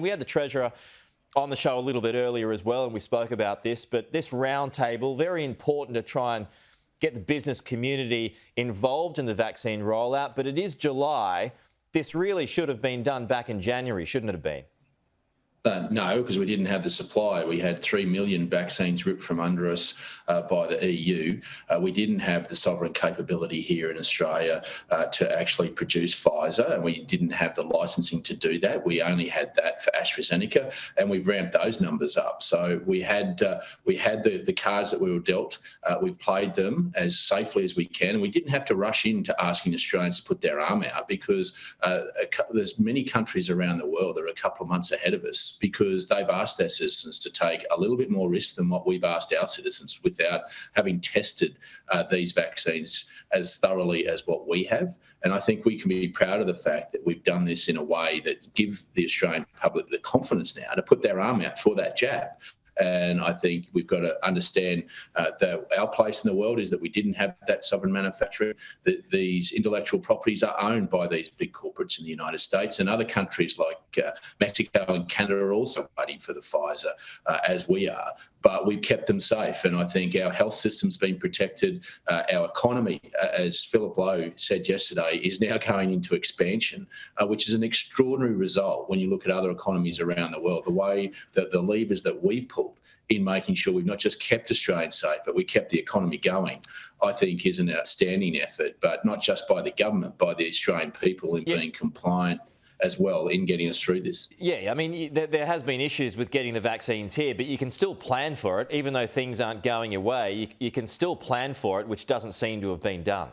We had the Treasurer on the show a little bit earlier as well, and we spoke about this, but this roundtable, very important to try and get the business community involved in the vaccine rollout, but it is July. This really should have been done back in January, shouldn't it have been? No, because we didn't have the supply. We had 3 million vaccines ripped from under us by the EU. We didn't have the sovereign capability here in Australia to actually produce Pfizer, and we didn't have the licensing to do that. We only had that for AstraZeneca, and we've ramped those numbers up. So we had the cards that we were dealt. We've played them as safely as we can, and we didn't have to rush into asking Australians to put their arm out because there's many countries around the world that are a couple of months ahead of us, because they've asked their citizens to take a little bit more risk than what we've asked our citizens without having tested these vaccines as thoroughly as what we have. And I think we can be proud of the fact that we've done this in a way that gives the Australian public the confidence now to put their arm out for that jab. And I think we've got to understand that our place in the world is that we didn't have that sovereign manufacturing. These intellectual properties are owned by these big corporates in the United States, and other countries like Mexico and Canada are also waiting for the Pfizer, as we are. But we've kept them safe, and I think our health system's been protected. Our economy, as Philip Lowe said yesterday, is now going into expansion, which is an extraordinary result when you look at other economies around the world. The way that the levers that we've pulled in making sure we've not just kept Australians safe, but we kept the economy going, I think is an outstanding effort, but not just by the government, by the Australian people in being compliant as well in getting us through this. Yeah, I mean, there has been issues with getting the vaccines here, but you can still plan for it. Even though things aren't going your way, you can still plan for it, which doesn't seem to have been done.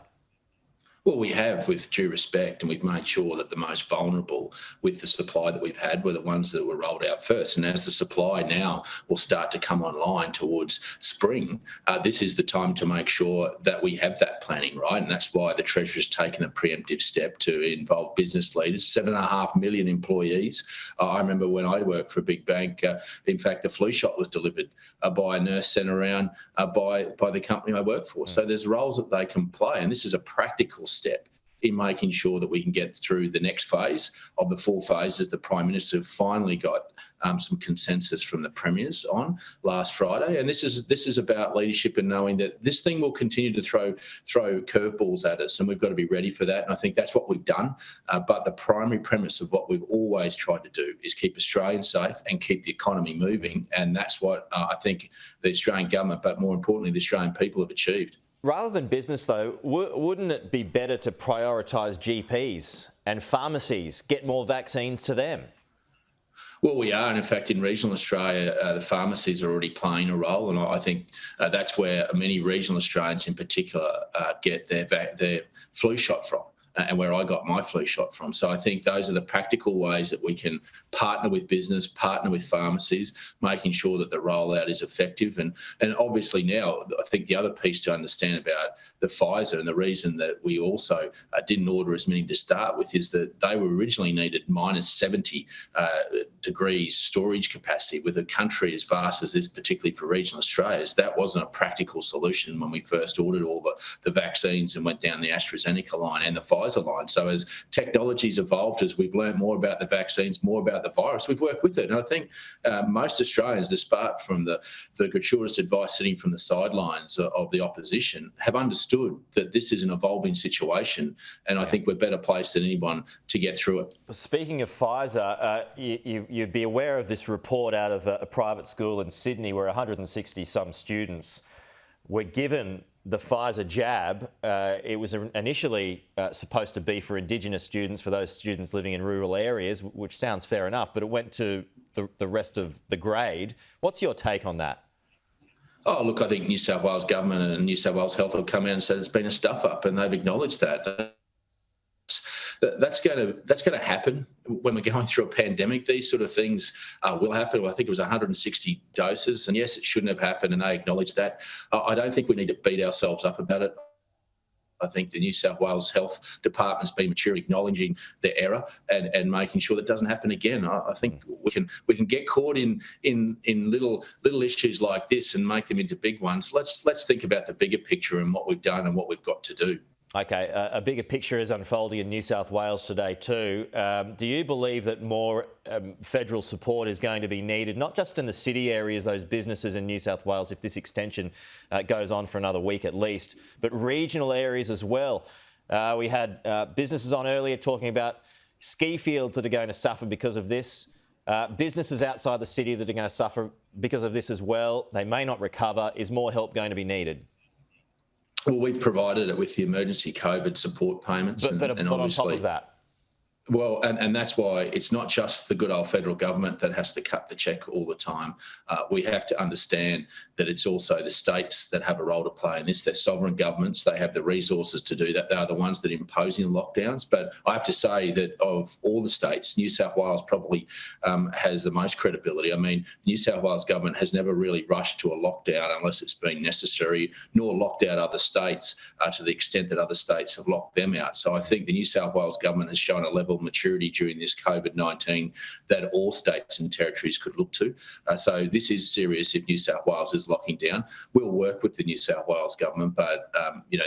Well, we have, with due respect, and we've made sure that the most vulnerable with the supply that we've had were the ones that were rolled out first. And as the supply now will start to come online towards spring, this is the time to make sure that we have that planning, right? And that's why the Treasurer's taken a preemptive step to involve business leaders, 7.5 million employees. I remember when I worked for a big bank, in fact, the flu shot was delivered by a nurse sent around by the company I worked for. So there's roles that they can play, and this is a practical step in making sure that we can get through the next phase of the 4 phases. The Prime Minister finally got some consensus from the premiers on last Friday, and this is about leadership and knowing that this thing will continue to throw curveballs at us, and we've got to be ready for that. And I think that's what we've done. But the primary premise of what we've always tried to do is keep Australians safe and keep the economy moving, and that's what I think the Australian government, but more importantly, the Australian people, have achieved. Rather than business, though, wouldn't it be better to prioritise GPs and pharmacies, get more vaccines to them? Well, we are. And in fact, in regional Australia, the pharmacies are already playing a role. And I think that's where many regional Australians in particular get their flu shot from, and where I got my flu shot from. So I think those are the practical ways that we can partner with business, partner with pharmacies, making sure that the rollout is effective. And obviously now, I think the other piece to understand about the Pfizer, and the reason that we also didn't order as many to start with, is that they were originally needed minus 70 degrees storage capacity with a country as vast as this, particularly for regional Australia. That wasn't a practical solution when we first ordered all the vaccines and went down the AstraZeneca line and the Pfizer line. So as technology's evolved, as we've learned more about the vaccines, more about the virus, we've worked with it. And I think most Australians, despite from the gratuitous advice sitting from the sidelines of the opposition, have understood that this is an evolving situation. And I think we're better placed than anyone to get through it. Speaking of Pfizer, you'd be aware of this report out of a private school in Sydney where 160 some students were given the Pfizer jab. It was initially supposed to be for Indigenous students, for those students living in rural areas, which sounds fair enough, but it went to the rest of the grade. What's your take on that? Oh, look, I think New South Wales Government and New South Wales Health have come out and said it's been a stuff-up, and they've acknowledged that. That's going to happen when we're going through a pandemic. These sort of things will happen. I think it was 160 doses, and yes, it shouldn't have happened, and they acknowledge that. I don't think we need to beat ourselves up about it. I think the New South Wales Health Department's been mature, acknowledging the error and making sure that doesn't happen again. I think we can get caught in little issues like this and make them into big ones. Let's think about the bigger picture and what we've done and what we've got to do. Okay, a bigger picture is unfolding in New South Wales today too. Do you believe that more federal support is going to be needed, not just in the city areas, those businesses in New South Wales, if this extension goes on for another week at least, but regional areas as well? We had businesses on earlier talking about ski fields that are going to suffer because of this, businesses outside the city that are going to suffer because of this as well. They may not recover. Is more help going to be needed? Well, we've provided it with the emergency COVID support payments. But on top of that? Well, and that's why it's not just the good old federal government that has to cut the check all the time. We have to understand that it's also the states that have a role to play in this. They're sovereign governments. They have the resources to do that. They are the ones that are imposing lockdowns. But I have to say that of all the states, New South Wales probably has the most credibility. I mean, the New South Wales government has never really rushed to a lockdown unless it's been necessary, nor locked out other states to the extent that other states have locked them out. So I think the New South Wales government has shown a level of maturity during this COVID-19 that all states and territories could look to. So this is serious if New South Wales is locking down. We'll work with the New South Wales government, but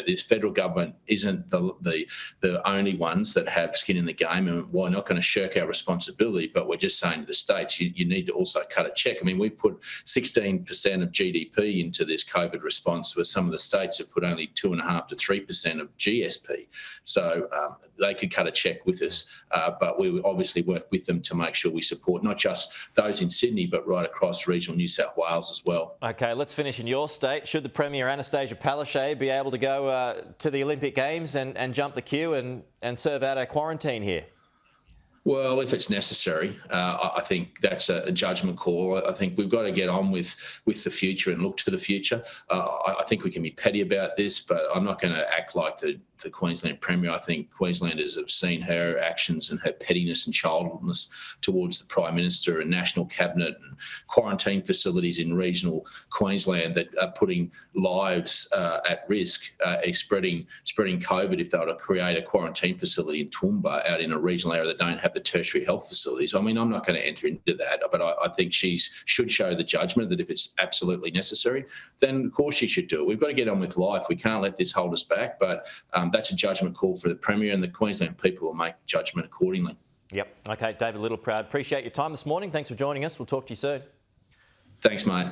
this federal government isn't the only ones that have skin in the game, and we're not going to shirk our responsibility, but we're just saying to the states, you need to also cut a check. I mean, we put 16% of GDP into this COVID response, where some of the states have put only 2.5% to 3% of GSP. So they could cut a check with us. But we would obviously work with them to make sure we support not just those in Sydney, but right across regional New South Wales as well. Okay, let's finish in your state. Should the Premier, Anastasia Palaszczuk, be able to go to the Olympic Games and jump the queue and serve out our quarantine here? Well, if it's necessary, I think that's a judgment call. I think we've got to get on with the future and look to the future. I think we can be petty about this, but I'm not going to act like the Queensland Premier. I think Queenslanders have seen her actions and her pettiness and childishness towards the Prime Minister and National Cabinet and quarantine facilities in regional Queensland that are putting lives at risk, spreading COVID if they were to create a quarantine facility in Toowoomba out in a regional area that don't have the tertiary health facilities. I mean, I'm not going to enter into that, but I think she should show the judgment that if it's absolutely necessary, then of course she should do it. We've got to get on with life. We can't let this hold us back, but that's a judgment call for the Premier, and the Queensland people will make judgment accordingly. Yep. Okay, David Littleproud, appreciate your time this morning. Thanks for joining us. We'll talk to you soon. Thanks, mate.